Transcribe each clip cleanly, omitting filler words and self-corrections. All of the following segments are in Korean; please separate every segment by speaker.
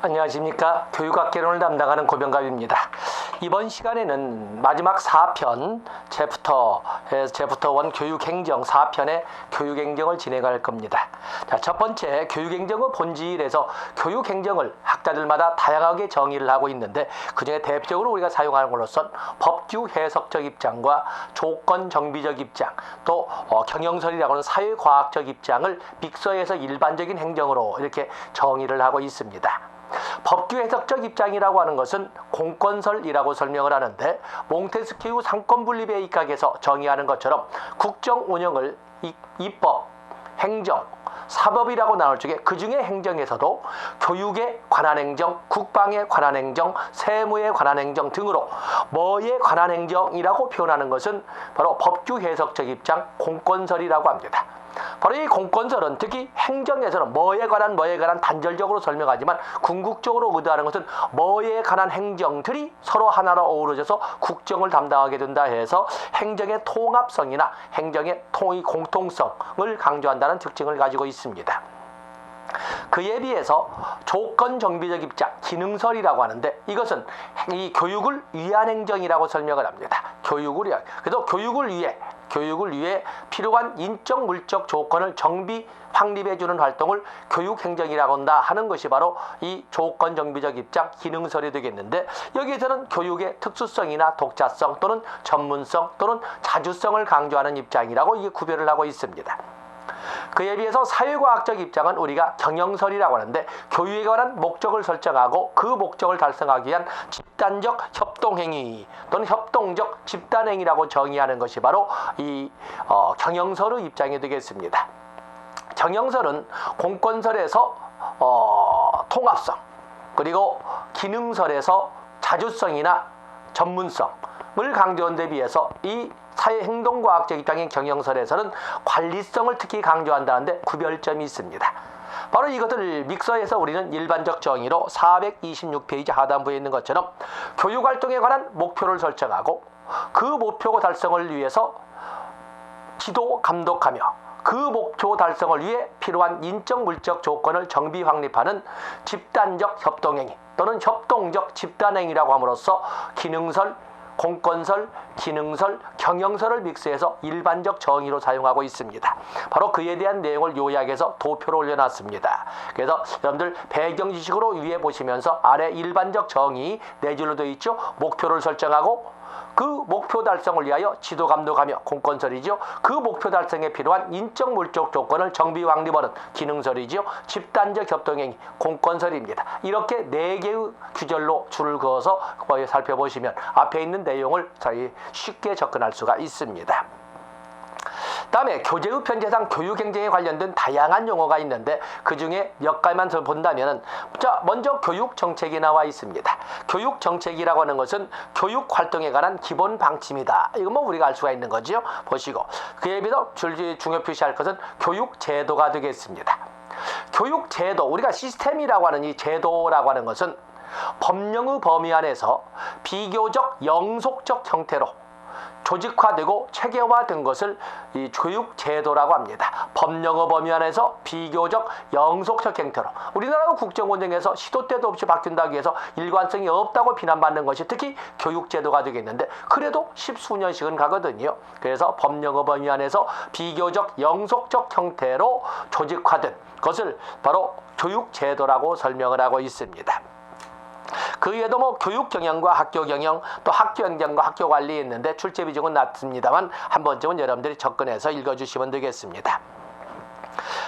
Speaker 1: 안녕하십니까. 교육학개론을 담당하는 고병갑입니다. 이번 시간에는 마지막 4편 챕터 1 교육행정 4편의 교육행정을 진행할 겁니다. 자, 첫 번째 교육행정의 본질에서 교육행정을 학자들마다 다양하게 정의를 하고 있는데, 그중에 대표적으로 우리가 사용하는 것으로선 법규 해석적 입장과 조건 정비적 입장, 또 경영설이라고 하는 사회과학적 입장을 믹서해서 일반적인 행정으로 이렇게 정의를 하고 있습니다. 법규 해석적 입장이라고 하는 것은 공권설이라고 설명을 하는데, 몽테스키우 상권분립의 입각에서 정의하는 것처럼 국정 운영을 입법, 행정, 사법이라고 나눌 적에 그 중에 행정에서도 교육에 관한 행정, 국방에 관한 행정, 세무에 관한 행정 등으로 뭐에 관한 행정이라고 표현하는 것은 바로 법규 해석적 입장, 공권설이라고 합니다. 바로 이 공권설은 특히 행정에서는 뭐에 관한 단절적으로 설명하지만, 궁극적으로 의도하는 것은 뭐에 관한 행정들이 서로 하나로 어우러져서 국정을 담당하게 된다 해서 행정의 통합성이나 행정의 공통성을 강조한다는 특징을 가지고 있습니다. 그에 비해서 조건 정비적 입장, 기능설이라고 하는데, 이것은 이 교육을 위한 행정이라고 설명을 합니다. 교육을 위한. 그래서 교육을 위해 필요한 인적 물적 조건을 정비 확립해주는 활동을 교육행정이라고 한다 하는 것이 바로 이 조건 정비적 입장, 기능설이 되겠는데, 여기에서는 교육의 특수성이나 독자성 또는 전문성 또는 자주성을 강조하는 입장이라고 이게 구별을 하고 있습니다. 그에 비해서 사회과학적 입장은 우리가 경영설이라고 하는데, 교육에 관한 목적을 설정하고 그 목적을 달성하기 위한 집단적 협동행위 또는 협동적 집단행위라고 정의하는 것이 바로 이 경영설의 입장이 되겠습니다. 경영설은 공권설에서 통합성, 그리고 기능설에서 자주성이나 전문성을 강조한 데 비해서 이 사회행동과학적 입장인 경영설에서는 관리성을 특히 강조한다는데 구별점이 있습니다. 바로 이것을 믹서해서 우리는 일반적 정의로 426페이지 하단부에 있는 것처럼 교육활동에 관한 목표를 설정하고 그 목표 달성을 위해서 지도 감독하며 그 목표 달성을 위해 필요한 인적 물적 조건을 정비 확립하는 집단적 협동행위 또는 협동적 집단행위라고 함으로써 기능설, 공권설, 기능설, 경영설을 믹스해서 일반적 정의로 사용하고 있습니다. 바로 그에 대한 내용을 요약해서 도표로 올려놨습니다. 그래서 여러분들 배경 지식으로 위에 보시면서 아래 일반적 정의 4줄로 되어 있죠. 목표를 설정하고 그 목표 달성을 위하여 지도 감독하며 공권설이죠. 그 목표 달성에 필요한 인적 물적 조건을 정비 확립하는 기능설이죠. 집단적 협동행위 공권설입니다. 이렇게 4개의 규절로 줄을 그어서 살펴보시면 앞에 있는 내용을 저희 쉽게 접근할 수가 있습니다. 다음에 교재의 편제상 교육행정에 관련된 다양한 용어가 있는데, 그 중에 몇 가지만 본다면, 자, 먼저 교육정책이 나와 있습니다. 교육정책이라고 하는 것은 교육활동에 관한 기본 방침이다. 이건 뭐 우리가 알 수가 있는 거죠. 보시고, 그에 비해서 중요 표시할 것은 교육제도가 되겠습니다. 교육제도, 우리가 시스템이라고 하는 이 제도라고 하는 것은 법령의 범위 안에서 비교적 영속적 형태로 조직화되고 체계화된 것을 이 교육제도라고 합니다. 법령의 범위 안에서 비교적 영속적 형태로, 우리나라 국정운영에서 시도 때도 없이 바뀐다고 해서 일관성이 없다고 비난받는 것이 특히 교육제도가 되겠는데, 그래도 10수년씩은 가거든요. 그래서 법령의 범위 안에서 비교적 영속적 형태로 조직화된 것을 바로 교육제도라고 설명을 하고 있습니다. 그 외에도 뭐 교육 경영과 학교 경영, 또 학교 행정과 학교 관리 있는데 출제 비중은 낮습니다만 한 번쯤은 여러분들이 접근해서 읽어주시면 되겠습니다.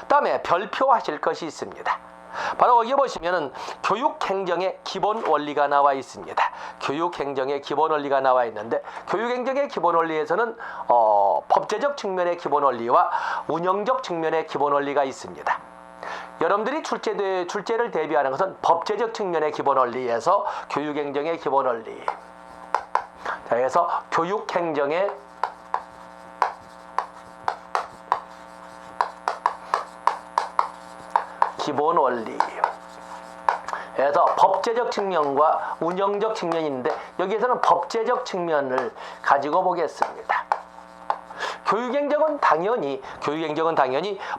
Speaker 1: 다음에 별표하실 것이 있습니다. 바로 여기 보시면은 교육행정의 기본 원리가 나와 있습니다. 교육행정의 기본 원리가 나와 있는데, 교육행정의 기본 원리에서는 법제적 측면의 기본 원리와 운영적 측면의 기본 원리가 있습니다. 여러분들이 출제를 대비하는 것은 법제적 측면의 기본 원리에서 교육행정의 기본 원리. 자, 그래서 교육행정의 기본 원리. 그래서 법제적 측면과 운영적 측면이 있는데, 여기에서는 법제적 측면을 가지고 보겠습니다. 교육행정은 당연히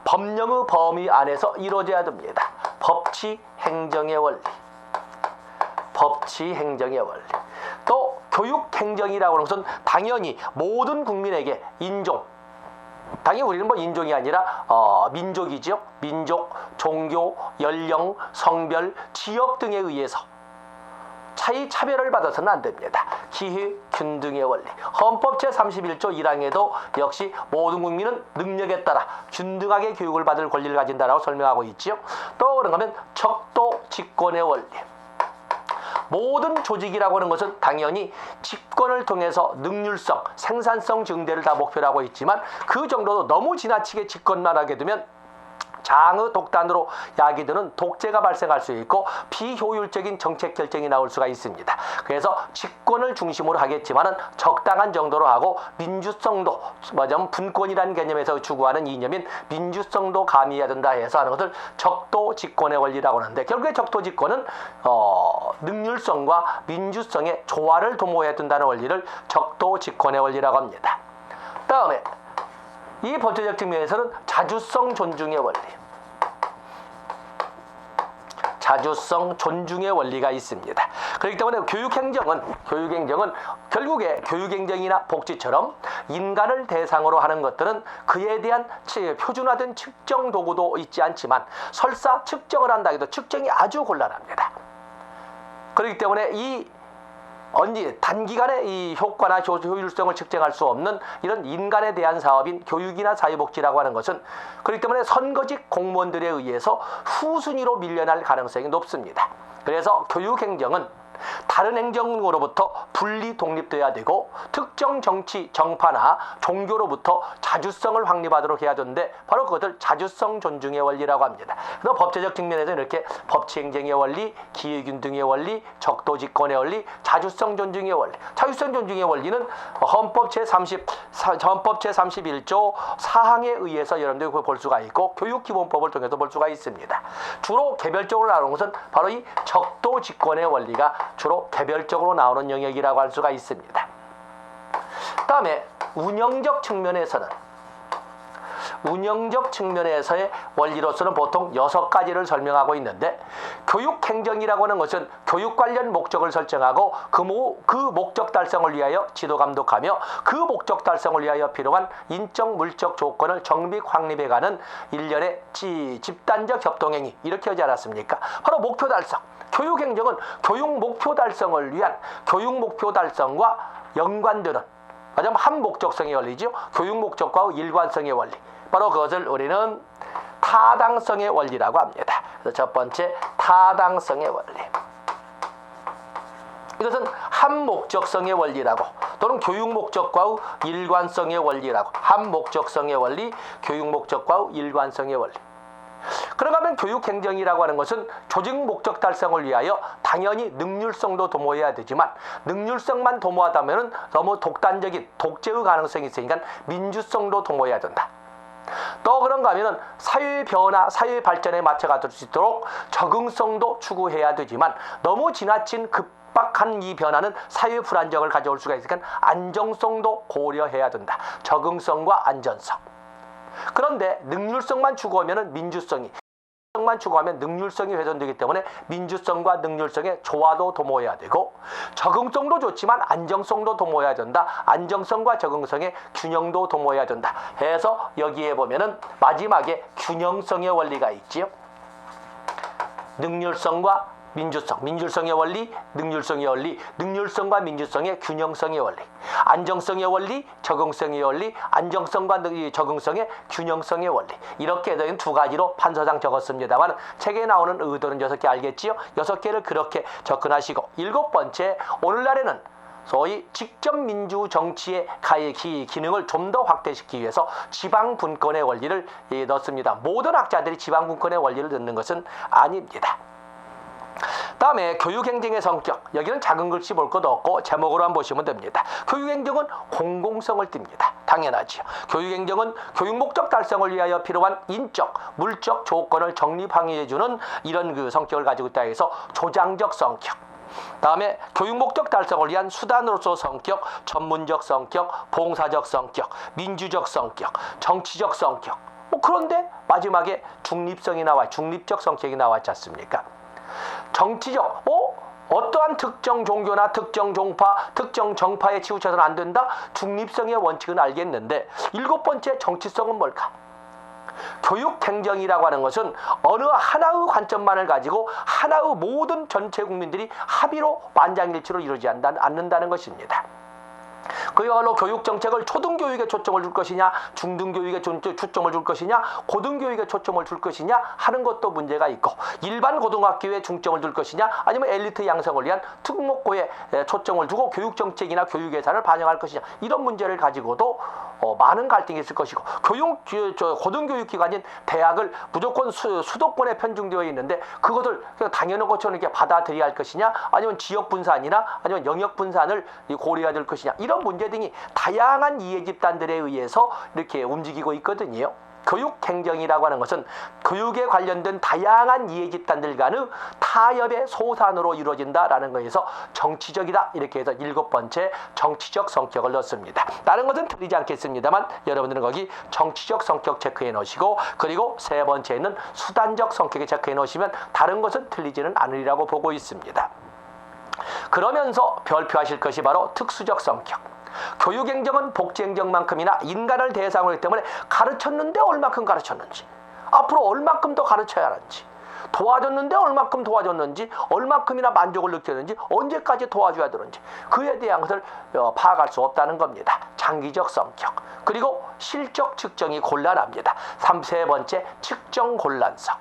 Speaker 1: 법령의 범위 안에서 이루어져야 됩니다. 법치 행정의 원리. 법치 행정의 원리. 또 교육 행정이라고 하는 것은 당연히 모든 국민에게 인종, 당연히 우리는 뭐 인종이 아니라 민족이죠. 민족, 종교, 연령, 성별, 지역 등에 의해서 차별을 받아서는 안 됩니다. 기회 균등의 원리. 헌법 제31조 1항에도 역시 모든 국민은 능력에 따라 균등하게 교육을 받을 권리를 가진다라고 설명하고 있지요. 또 그런가 하면 적도 직권의 원리. 모든 조직이라고 하는 것은 당연히 집권을 통해서 능률성, 생산성 증대를 다 목표로 하고 있지만 그 정도도 너무 지나치게 집권만 하게 되면 장의 독단으로 야기되는 독재가 발생할 수 있고 비효율적인 정책 결정이 나올 수가 있습니다. 그래서 집권을 중심으로 하겠지만은 적당한 정도로 하고 민주성도 뭐냐면 분권이라는 개념에서 추구하는 이념인 민주성도 가미해야 된다 해서 하는 것을 적도 직권의 원리라고 하는데 결국에 적도 직권은 능률성과 민주성의 조화를 도모해야 된다는 원리를 적도 직권의 원리라고 합니다. 다음에 이 법제적 측면에서는 자주성 존중의 원리. 자주성 존중의 원리가 있습니다. 그렇기 때문에 교육행정은 결국에 교육행정이나 복지처럼 인간을 대상으로 하는 것들은 그에 대한 표준화된 측정 도구도 있지 않지만 설사 측정을 한다 해도 측정이 아주 곤란합니다. 그렇기 때문에 단기간에 이 효과나 효율성을 측정할 수 없는 이런 인간에 대한 사업인 교육이나 사회복지라고 하는 것은 그렇기 때문에 선거직 공무원들에 의해서 후순위로 밀려날 가능성이 높습니다. 그래서 교육행정은 다른 행정으로부터 분리 독립돼야 되고 특정 정치, 정파나 종교로부터 자주성을 확립하도록 해야 되는데 바로 그것을 자주성 존중의 원리라고 합니다. 그래서 법제적 측면에서 이렇게 법치행정의 원리, 기회균등의 원리, 적도직권의 원리, 자주성 존중의 원리. 자주성 존중의 원리는 헌법 제31조 4항에 의해서 여러분들이 볼 수가 있고 교육기본법을 통해서 볼 수가 있습니다. 주로 개별적으로 나오는 것은 바로 이 적도직권의 원리가 주로 개별적으로 나오는 영역이라고 할 수가 있습니다. 다음에 운영적 측면에서의 원리로서는 보통 6가지를 설명하고 있는데 교육행정이라고 하는 것은 교육 관련 목적을 설정하고 그 목적 달성을 위하여 지도 감독하며 그 목적 달성을 위하여 필요한 인적 물적 조건을 정비 확립해가는 일련의 집단적 협동행위 이렇게 하지 않았습니까? 바로 목표 달성. 교육행정은 교육 목표 달성을 위한 교육 목표 달성과 연관되는 말하자면 한 목적성의 원리죠. 교육 목적과 일관성의 원리. 바로 그것을 우리는 타당성의 원리라고 합니다. 그래서 첫 번째 타당성의 원리. 이것은 한 목적성의 원리라고 또는 교육 목적과의 일관성의 원리라고 한 목적성의 원리, 교육 목적과의 일관성의 원리. 그러면 교육행정이라고 하는 것은 조직 목적 달성을 위하여 당연히 능률성도 도모해야 되지만 능률성만 도모하다면 너무 독단적인 독재의 가능성이 있으니까 민주성도 도모해야 된다. 또 그런가 하면 사회의 변화, 사회의 발전에 맞춰갈 수 있도록 적응성도 추구해야 되지만 너무 지나친 급박한 이 변화는 사회 불안정을 가져올 수가 있으니까 안정성도 고려해야 된다. 적응성과 안전성. 그런데 능률성만 추구하면 능률성이 훼손되기 때문에 민주성과 능률성의 조화도 도모해야 되고 적응성도 좋지만 안정성도 도모해야 된다. 안정성과 적응성의 균형도 도모해야 된다. 해서 여기에 보면은 마지막에 균형성의 원리가 있지요. 능률성과 민주성의 원리, 능률성의 원리, 능률성과 민주성의 균형성의 원리, 안정성의 원리, 적응성의 원리, 안정성과 적응성의 균형성의 원리. 이렇게 된 2가지로 판서상 적었습니다만 책에 나오는 의도는 6개 알겠지요? 6개를 그렇게 접근하시고 7번째 오늘날에는 소위 직접 민주 정치의 기능을 좀 더 확대시키기 위해서 지방분권의 원리를 넣습니다. 모든 학자들이 지방분권의 원리를 넣는 것은 아닙니다. 다음에 교육행정의 성격. 여기는 작은 글씨 볼 것도 없고 제목으로만 보시면 됩니다. 교육행정은 공공성을 띱니다. 당연하지요. 교육행정은 교육 목적 달성을 위하여 필요한 인적, 물적 조건을 정립하여주는 이런 성격을 가지고 있다 해서 조장적 성격. 다음에 교육 목적 달성을 위한 수단으로서 성격, 전문적 성격, 봉사적 성격, 민주적 성격, 정치적 성격. 그런데 마지막에 중립성이 중립적 성격이 나왔지 않습니까? 정치적, 어떠한 특정 종교나 특정 종파, 특정 정파에 치우쳐서는 안 된다. 중립성의 원칙은 알겠는데 7번째 정치성은 뭘까? 교육행정이라고 하는 것은 어느 하나의 관점만을 가지고 하나의 모든 전체 국민들이 합의로 만장일치로 이루어지지 않는다는 것입니다. 그야말로 교육정책을 초등교육에 초점을 줄 것이냐, 중등교육에 초점을 줄 것이냐, 고등교육에 초점을 줄 것이냐 하는 것도 문제가 있고, 일반 고등학교에 중점을 둘 것이냐, 아니면 엘리트 양성을 위한 특목고에 초점을 두고 교육정책이나 교육예산을 반영할 것이냐, 이런 문제를 가지고도 많은 갈등이 있을 것이고, 고등교육기관인 대학을 무조건 수도권에 편중되어 있는데 그것을 당연한 것처럼 이렇게 받아들여야 할 것이냐, 아니면 지역 분산이나 아니면 영역 분산을 고려해야 될 것이냐, 이런 문제 등이 다양한 이해 집단들에 의해서 이렇게 움직이고 있거든요. 교육행정이라고 하는 것은 교육에 관련된 다양한 이해 집단들 간의 타협의 소산으로 이루어진다라는 것에서 정치적이다, 이렇게 해서 7번째 정치적 성격을 넣습니다. 다른 것은 틀리지 않겠습니다만 여러분들은 거기 정치적 성격 체크해 놓으시고, 그리고 3번째는 수단적 성격에 체크해 놓으시면 다른 것은 틀리지는 않으리라고 보고 있습니다. 그러면서 별표하실 것이 바로 특수적 성격. 교육행정은 복지행정만큼이나 인간을 대상으로 하기 때문에 가르쳤는데 얼마큼 가르쳤는지, 앞으로 얼마큼 더 가르쳐야 하는지, 도와줬는데 얼마큼 도와줬는지, 얼마큼이나 만족을 느꼈는지, 언제까지 도와줘야 되는지, 그에 대한 것을 파악할 수 없다는 겁니다. 장기적 성격. 그리고 실적 측정이 곤란합니다. 3번째 측정 곤란성.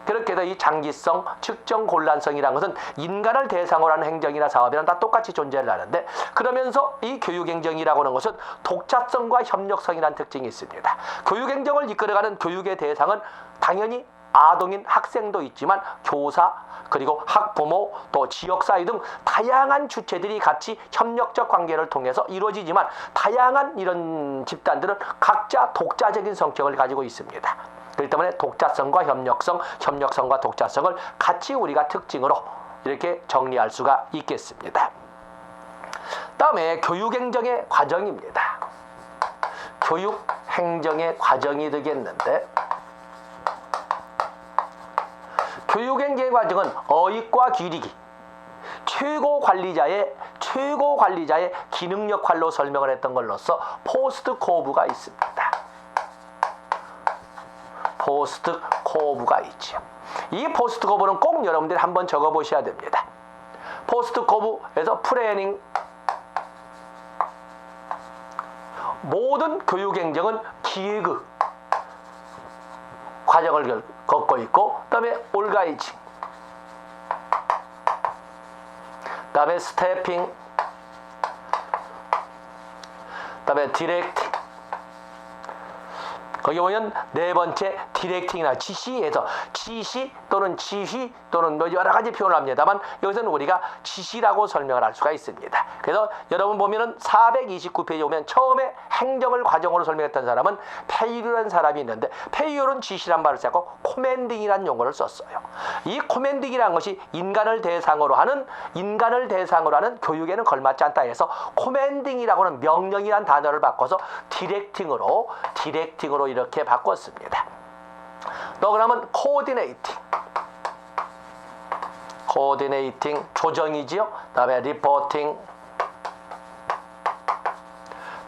Speaker 1: 그렇게 해서 이 장기성, 측정 곤란성이라는 것은 인간을 대상으로 하는 행정이나 사업이랑 다 똑같이 존재를 하는데, 그러면서 이 교육행정이라고 하는 것은 독자성과 협력성이라는 특징이 있습니다. 교육행정을 이끌어가는 교육의 대상은 당연히 아동인 학생도 있지만 교사, 그리고 학부모, 또 지역사회 등 다양한 주체들이 같이 협력적 관계를 통해서 이루어지지만, 다양한 이런 집단들은 각자 독자적인 성격을 가지고 있습니다. 그렇기 때문에 독자성과 협력성, 협력성과 독자성을 같이 우리가 특징으로 이렇게 정리할 수가 있겠습니다. 다음에 교육행정의 과정입니다. 교육행정의 과정이 되겠는데, 교육행정의 과정은 어익과 기리기, 최고 관리자의 기능 역할로 설명을 했던 걸로써 포스트 코브가 있습니다. 포스트 코브가 있죠. 이 포스트 코브는 꼭 여러분들이 한번 적어 보셔야 됩니다. 포스트 코브에서 플래닝, 모든 교육행정은 기획의 과정을 겪고 있고, 그 다음에 올가이징, 그 다음에 스태핑, 그 다음에 디렉팅, 거기 보면 4번째 디렉팅이나 지시에서 지시 또는 지휘 또는 여러 가지 표현을 합니다만, 여기서는 우리가 지시라고 설명을 할 수가 있습니다. 그래서 여러분 보면은 429페이지 오면 처음에 행정을 과정으로 설명했던 사람은 페이유라는 사람이 있는데, 페이유는 지시란 말을 쓰고 코맨딩이라는 용어를 썼어요. 이 코맨딩이라는 것이 인간을 대상으로 하는 교육에는 걸맞지 않다 해서 코맨딩이라고 하는 명령이라는 단어를 바꿔서 디렉팅으로 이렇게 바꿨습니다. 또 그러면 코디네이팅 조정이지요. 다음에 리포팅,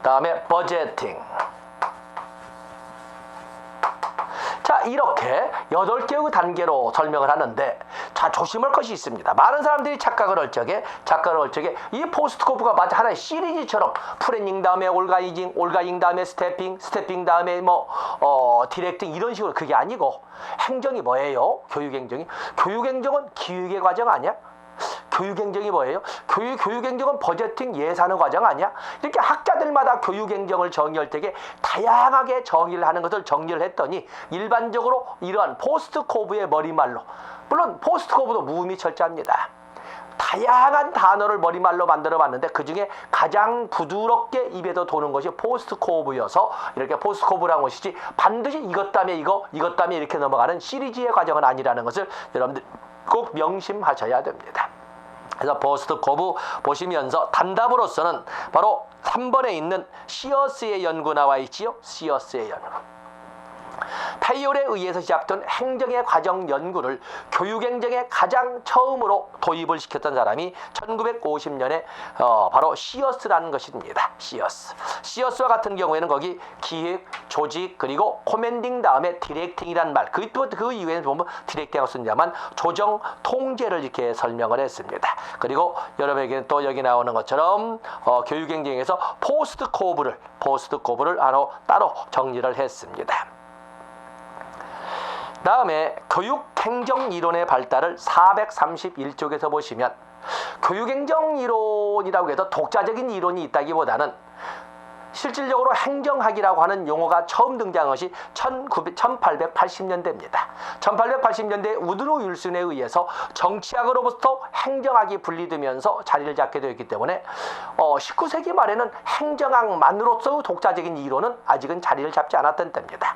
Speaker 1: 다음에 버제팅. 자, 이렇게 8개의 단계로 설명을 하는데, 자, 조심할 것이 있습니다. 많은 사람들이 착각을 할 적에 이 포스트 코브가 마치 하나의 시리즈처럼 플래닝 다음에 올가잉 다음에 스태핑 다음에 디렉팅 이런 식으로, 그게 아니고, 행정이 뭐예요? 교육행정은 기획의 과정 아니야? 교육행정이 뭐예요? 교육행정은 버제팅, 예산의 과정 아니야? 이렇게 학자들마다 교육행정을 정의할 때에 다양하게 정의를 하는 것을 정리를 했더니, 일반적으로 이러한 포스트 코브의 머리말로, 물론 포스트 코브도 무음이 철저합니다. 다양한 단어를 머리말로 만들어 봤는데 그 중에 가장 부드럽게 입에도 도는 것이 포스트 코브여서 이렇게 포스트 코브라는 것이지, 반드시 이것 다음에 이것 다음에 이렇게 넘어가는 시리즈의 과정은 아니라는 것을 여러분들 꼭 명심하셔야 됩니다. 그래서 포스트 코브 보시면서 단답으로서는 바로 3번에 있는 시어스의 연구 나와 있지요. 시어스의 연구. 페이올에 의해서 시작된 행정의 과정 연구를 교육행정에 가장 처음으로 도입을 시켰던 사람이 1950년에 바로 시어스라는 것입니다. 시어스와 같은 경우에는 거기 기획, 조직, 그리고 코맨딩 다음에 디렉팅이란 말, 그 이후에는 보면 디렉팅하고 쓴다만 조정, 통제를 이렇게 설명을 했습니다. 그리고 여러분에게는 또 여기 나오는 것처럼 교육행정에서 포스트 코브를 따로 정리를 했습니다. 다음에 교육행정이론의 발달을 431쪽에서 보시면 교육행정이론이라고 해서 독자적인 이론이 있다기보다는 실질적으로 행정학이라고 하는 용어가 처음 등장한 것이 1880년대입니다. 1880년대 우드로 윌슨에 의해서 정치학으로부터 행정학이 분리되면서 자리를 잡게 되었기 때문에 19세기 말에는 행정학만으로서의 독자적인 이론은 아직은 자리를 잡지 않았던 때입니다.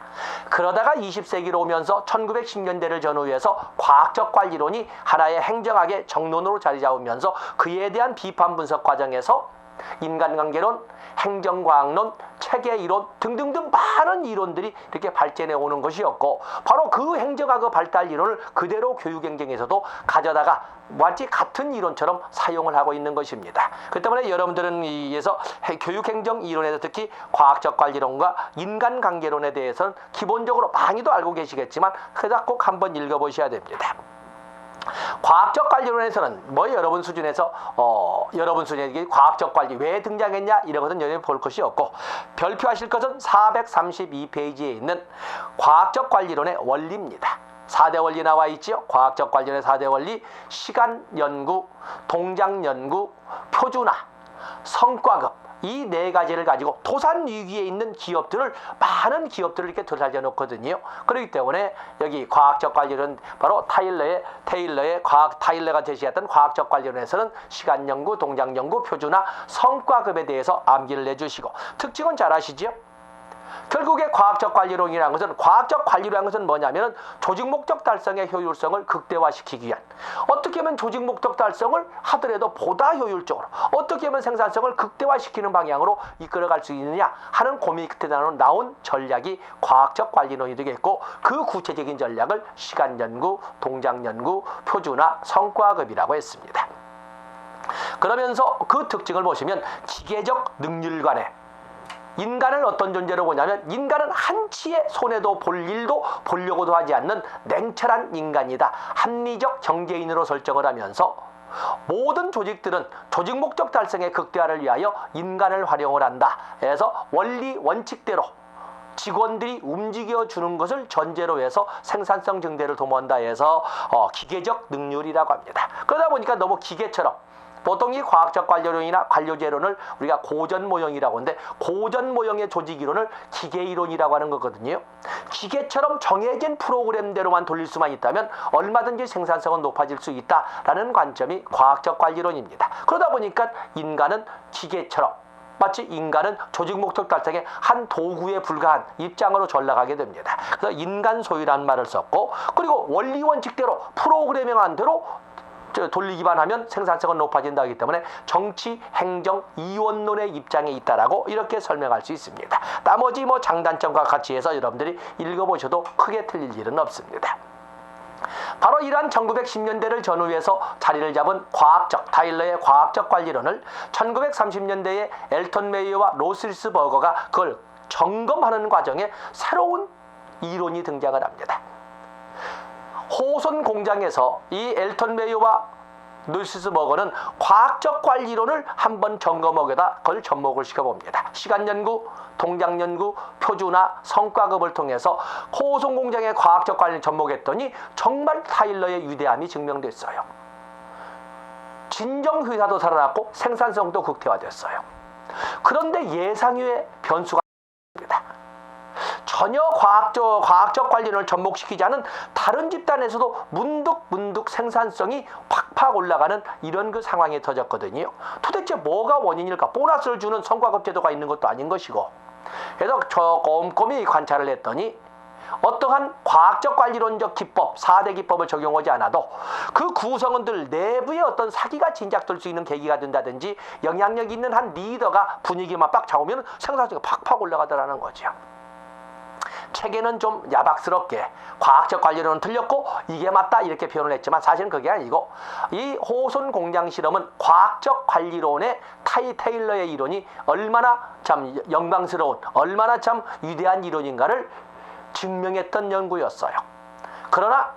Speaker 1: 그러다가 20세기로 오면서 1910년대를 전후해서 과학적 관리론이 하나의 행정학의 정론으로 자리 잡으면서 그에 대한 비판 분석 과정에서 인간관계론, 행정과학론, 체계이론 등등등 많은 이론들이 이렇게 발전해 오는 것이었고, 바로 그 행정학의 발달 이론을 그대로 교육행정에서도 가져다가 마치 같은 이론처럼 사용을 하고 있는 것입니다. 그 때문에 여러분들은 이에서 교육행정 이론에서 특히 과학적 관리론과 인간관계론에 대해서는 기본적으로 많이도 알고 계시겠지만 그다 꼭 한번 읽어보셔야 됩니다. 과학적 관리론에서는 여러분 수준에서 여러분 수준에 과학적 관리 왜 등장했냐 이런 것은 여러분이 볼 것이 없고, 별표하실 것은 432페이지에 있는 과학적 관리론의 원리입니다. 4대 원리 나와 있지요. 과학적 관리론의 4대 원리: 시간 연구, 동작 연구, 표준화, 성과급, 이 네 가지를 가지고 도산 위기에 있는 기업들을, 많은 기업들을 이렇게 들어살려 놓거든요. 그렇기 때문에 여기 과학적 관리론, 바로 타일러가 제시했던 과학적 관리론에서는 시간 연구, 동작 연구, 표준화, 성과급에 대해서 암기를 해주시고, 특징은 잘 아시죠? 결국에 과학적 관리론이라는 것은 뭐냐면은 조직 목적 달성의 효율성을 극대화시키기 위한, 어떻게 하면 조직 목적 달성을 하더라도 보다 효율적으로, 어떻게 하면 생산성을 극대화시키는 방향으로 이끌어갈 수 있느냐 하는 고민 끝에 나온 전략이 과학적 관리론이 되겠고, 그 구체적인 전략을 시간 연구, 동작 연구, 표준화, 성과급이라고 했습니다. 그러면서 그 특징을 보시면 기계적 능률관에 인간을 어떤 존재로 보냐면, 인간은 한치의 손해도 볼 일도 보려고도 하지 않는 냉철한 인간이다, 합리적 경제인으로 설정을 하면서 모든 조직들은 조직 목적 달성의 극대화를 위하여 인간을 활용을 한다 해서 원리 원칙대로 직원들이 움직여주는 것을 전제로 해서 생산성 증대를 도모한다 해서 기계적 능률이라고 합니다. 그러다 보니까 너무 기계처럼, 보통 이 과학적 관료론이나 관료제론을 우리가 고전 모형이라고 하는데, 고전 모형의 조직 이론을 기계 이론이라고 하는 거거든요. 기계처럼 정해진 프로그램대로만 돌릴 수만 있다면 얼마든지 생산성은 높아질 수 있다라는 관점이 과학적 관리론입니다. 그러다 보니까 인간은 기계처럼, 마치 인간은 조직 목적 달성의 한 도구에 불과한 입장으로 전락하게 됩니다. 그래서 인간 소유라는 말을 썼고, 그리고 원리 원칙대로 프로그래밍한 대로 돌리기만 하면 생산성은 높아진다 하기 때문에 정치, 행정, 이원론의 입장에 있다라고 이렇게 설명할 수 있습니다. 나머지 장단점과 같이 해서 여러분들이 읽어보셔도 크게 틀릴 일은 없습니다. 바로 이러한 1910년대를 전후해서 자리를 잡은 타일러의 과학적 관리론을 1930년대에 엘턴 메이어와 로스리스 버거가 그걸 점검하는 과정에 새로운 이론이 등장을 합니다. 호손 공장에서 이 엘턴 메이어와 노시스 버거는 과학적 관리론을 한번 점검하게다 그걸 접목을 시켜봅니다. 시간 연구, 동작 연구, 표준화, 성과급을 통해서 호손 공장의 과학적 관리를 접목했더니 정말 타일러의 위대함이 증명됐어요. 진정 회사도 살아났고 생산성도 극대화됐어요. 그런데 예상외의 변수가 있습니다. 전혀 과학적 관리론을 접목시키지 않은 다른 집단에서도 문득 생산성이 팍팍 올라가는 이런 그 상황이 터졌거든요. 도대체 뭐가 원인일까? 보너스를 주는 성과급 제도가 있는 것도 아닌 것이고. 그래서 저 꼼꼼히 관찰을 했더니 어떠한 과학적 관리론적 기법, 4대 기법을 적용하지 않아도 그 구성원들 내부에 어떤 사기가 진작될 수 있는 계기가 된다든지, 영향력 있는 한 리더가 분위기만 빡 잡으면 생산성이 팍팍 올라가더라는 거죠. 책에는 좀 야박스럽게 과학적 관리론은 틀렸고 이게 맞다 이렇게 표현을 했지만 사실은 그게 아니고 이 호손 공장 실험은 과학적 관리론의 테일러의 이론이 얼마나 참 영광스러운 얼마나 참 위대한 이론인가를 증명했던 연구였어요. 그러나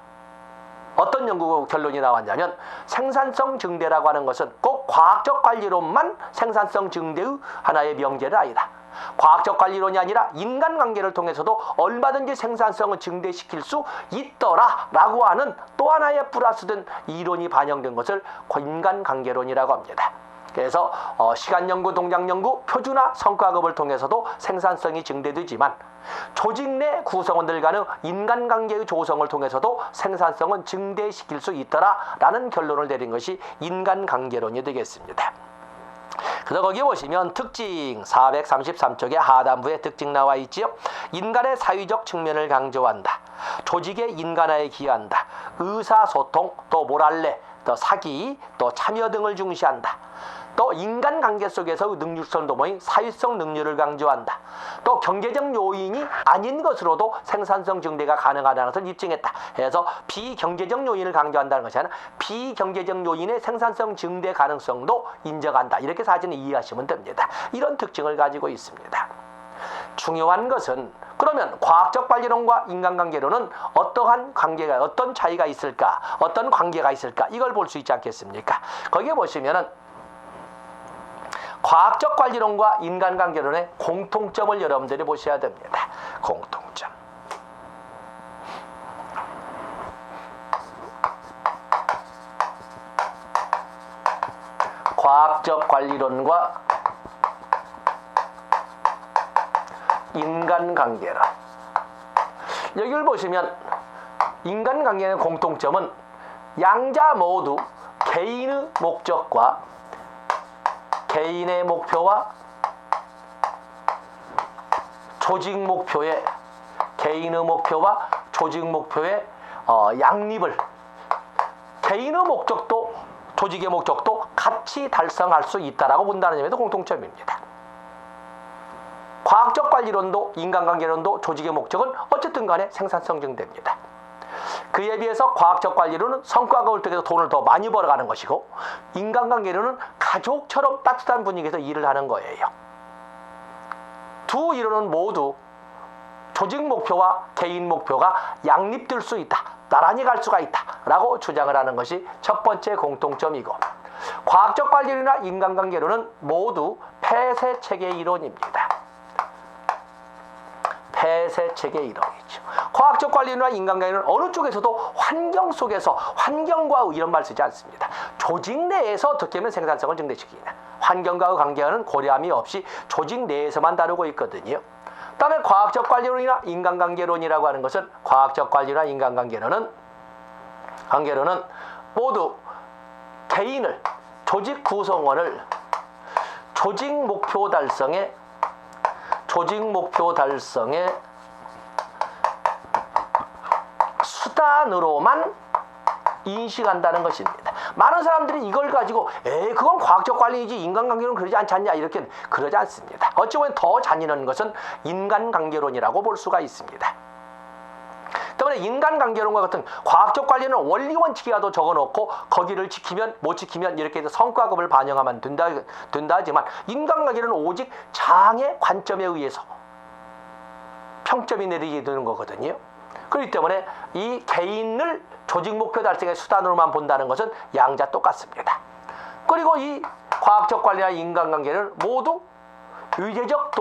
Speaker 1: 어떤 연구 결론이 나왔냐면 생산성 증대라고 하는 것은 꼭 과학적 관리론만 생산성 증대의 하나의 명제는 아니다. 과학적 관리론이 아니라 인간관계를 통해서도 얼마든지 생산성을 증대시킬 수 있더라라고 하는 또 하나의 플러스된 이론이 반영된 것을 인간관계론이라고 합니다. 그래서 시간연구, 동작연구, 표준화, 성과급을 통해서도 생산성이 증대되지만 조직 내 구성원들 간의 인간관계의 조성을 통해서도 생산성은 증대시킬 수 있더라라는 결론을 내린 것이 인간관계론이 되겠습니다. 그래서 거기 보시면 특징 433쪽의 하단부에 특징 나와 있지요. 인간의 사회적 측면을 강조한다. 조직의 인간화에 기여한다. 의사소통, 또 모랄레, 또 사기, 또 참여 등을 중시한다. 또 인간관계 속에서의 능률성 도모인 사회성 능률을 강조한다. 또 경제적 요인이 아닌 것으로도 생산성 증대가 가능하다는 것을 입증했다. 그래서 비경제적 요인을 강조한다는 것이 아니라 비경제적 요인의 생산성 증대 가능성도 인정한다. 이렇게 사진을 이해하시면 됩니다. 이런 특징을 가지고 있습니다. 중요한 것은 그러면 과학적 관리론과 인간관계론은 어떠한 관계가 어떤 차이가 있을까? 어떤 관계가 있을까? 이걸 볼 수 있지 않겠습니까? 거기에 보시면은 과학적 관리론과 인간관계론의 공통점을 여러분들이 보셔야 됩니다. 공통점. 과학적 관리론과 인간관계론. 여기를 보시면 인간관계의 공통점은 양자 모두 개인의 목적과 개인의 목표와 조직 목표의 개인의 목표와 조직 목표의 양립을 개인의 목적도 조직의 목적도 같이 달성할 수 있다라고 본다는 점에도 공통점입니다. 과학적 관리론도 인간관계론도 조직의 목적은 어쨌든 간에 생산성 증대입니다. 그에 비해서 과학적 관리론은 성과급을 통해서 돈을 더 많이 벌어가는 것이고 인간관계론은 가족처럼 따뜻한 분위기에서 일을 하는 거예요. 두 이론은 모두 조직 목표와 개인 목표가 양립될 수 있다. 나란히 갈 수가 있다. 라고 주장을 하는 것이 첫 번째 공통점이고 과학적 관리론이나 인간관계론은 모두 폐쇄체계 이론입니다. 폐쇄체계 이론이죠. 과학적 관리론과 인간관계는 어느 쪽에서도 환경 속에서 환경과 이런 말 쓰지 않습니다. 조직 내에서 어떻게 하면 생산성을 증대시키냐. 환경과의 관계는 고려함이 없이 조직 내에서만 다루고 있거든요. 그다음에 과학적 관리론이나 인간관계론이라고 하는 것은 과학적 관리나 인간관계론은 모두 개인을 조직 구성원을 조직 목표 달성의 수단으로만 인식한다는 것입니다. 많은 사람들이 이걸 가지고 그건 과학적 관리이지 인간관계론은 그러지 않지 않냐 이렇게 그러지 않습니다. 어찌 보면 더 잔인한 것은 인간관계론이라고 볼 수가 있습니다. 때문에 인간관계론과 같은 과학적 관리는 원리 원칙이라도 적어놓고 거기를 지키면 못 지키면 이렇게 해서 성과급을 반영하면 된다 하지만 인간관계는 오직 장의 관점에 의해서 평점이 내리게 되는 거거든요. 그렇기 때문에 이 개인을 조직 목표 달성의 수단으로만 본다는 것은 양자 똑같습니다. 그리고 이 과학적 관리나 인간관계는 모두 유죄적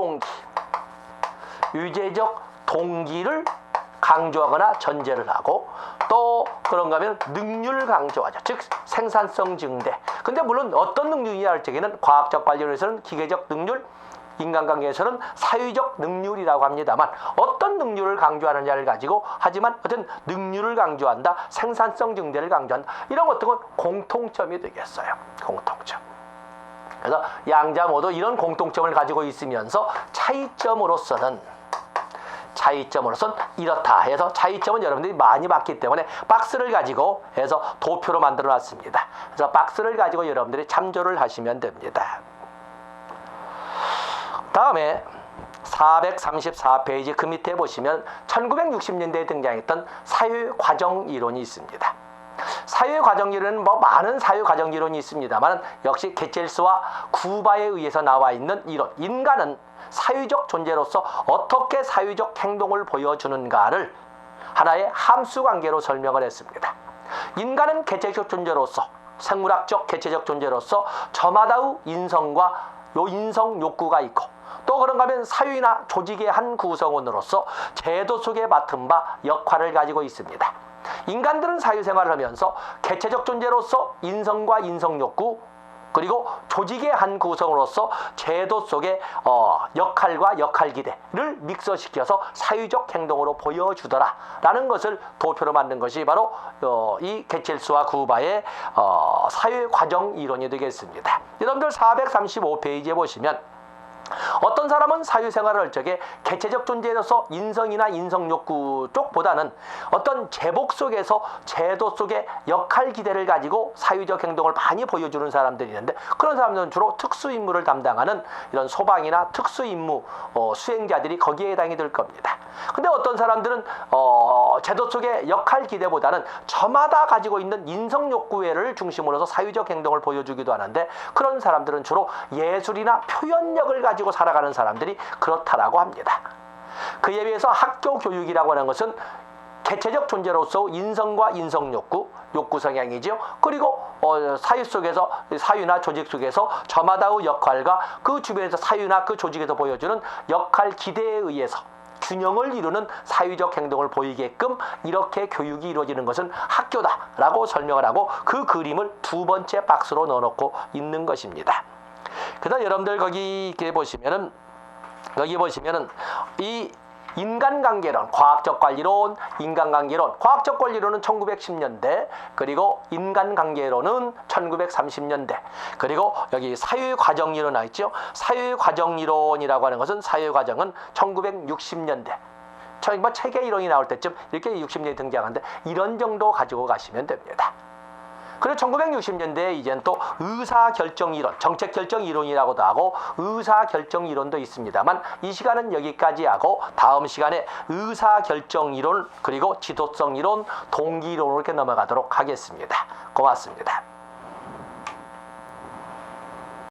Speaker 1: 동기를 강조하거나 전제를 하고 또 그런가 하면 능률 강조하죠. 즉 생산성 증대. 근데 물론 어떤 능률이냐 할 적에는 과학적 관리론에서는 기계적 능률, 인간관계에서는 사회적 능률이라고 합니다만 어떤 능률을 강조하느냐를 가지고 하지만 어떤 능률을 강조한다, 생산성 증대를 강조한다. 이런 것들은 공통점이 되겠어요. 공통점. 그래서 양자 모두 이런 공통점을 가지고 있으면서 차이점으로서는 이렇다 해서 차이점은 여러분들이 많이 봤기 때문에 박스를 가지고 해서 도표로 만들어 놨습니다. 그래서 박스를 가지고 여러분들이 참조를 하시면 됩니다. 다음에 434페이지 그 밑에 보시면 1960년대에 등장했던 사회과정이론이 있습니다. 사회과정이론은 많은 사회과정이론이 있습니다만 역시 게첼스와 구바에 의해서 나와 있는 이론, 인간은 사회적 존재로서 어떻게 사회적 행동을 보여주는가를 하나의 함수관계로 설명을 했습니다. 인간은 개체적 존재로서, 생물학적 개체적 존재로서 저마다의 인성과 인성 욕구가 있고, 또 그런가 하면 사회나 조직의 한 구성원으로서 제도 속에 맡은 바 역할을 가지고 있습니다. 인간들은 사회생활을 하면서 개체적 존재로서 인성과 인성욕구, 그리고 조직의 한 구성으로서 제도 속의 역할과 역할기대를 믹서시켜서 사회적 행동으로 보여주더라라는 것을 도표로 만든 것이 바로 이 게첼스와 구바의 사회과정 이론이 되겠습니다. 여러분들 435페이지에 보시면 어떤 사람은 사회생활을 할 적에 개체적 존재로서 인성이나 인성욕구 쪽보다는 어떤 제복 속에서 제도 속의 역할 기대를 가지고 사회적 행동을 많이 보여주는 사람들이 있는데, 그런 사람들은 주로 특수임무를 담당하는 이런 소방이나 특수임무 수행자들이 거기에 해당이 될 겁니다. 근데 어떤 사람들은 제도 속의 역할 기대보다는 저마다 가지고 있는 인성욕구를 중심으로 해서 사회적 행동을 보여주기도 하는데, 그런 사람들은 주로 예술이나 표현력을 가지고 살아가는 사람들이 그렇다라고 합니다. 그에 비해서 학교 교육이라고 하는 것은 개체적 존재로서 인성과 인성욕구, 욕구 성향이죠. 그리고 사회 속에서, 사회나 조직 속에서 저마다의 역할과 그 주변에서 사회나 그 조직에서 보여주는 역할 기대에 의해서 균형을 이루는 사회적 행동을 보이게끔 이렇게 교육이 이루어지는 것은 학교다라고 설명을 하고, 그 그림을 두 번째 박스로 넣어놓고 있는 것입니다. 그래서 여러분들 거기 보시면은 이 인간관계론, 과학적 관리론, 인간관계론, 과학적 관리론은 1910년대, 그리고 인간관계론은 1930년대, 그리고 여기 사회과정이론 나있죠. 사회과정이론이라고 하는 것은 사회과정은 1960년대. 체계 이론이 나올 때쯤 이렇게 60년대 등장하는데, 이런 정도 가지고 가시면 됩니다. 그리고 1960년대에 이제는 또 의사결정이론, 정책결정이론이라고도 하고 의사결정이론도 있습니다만, 이 시간은 여기까지 하고 다음 시간에 의사결정이론, 그리고 지도성이론, 동기이론으로 이렇게 넘어가도록 하겠습니다. 고맙습니다.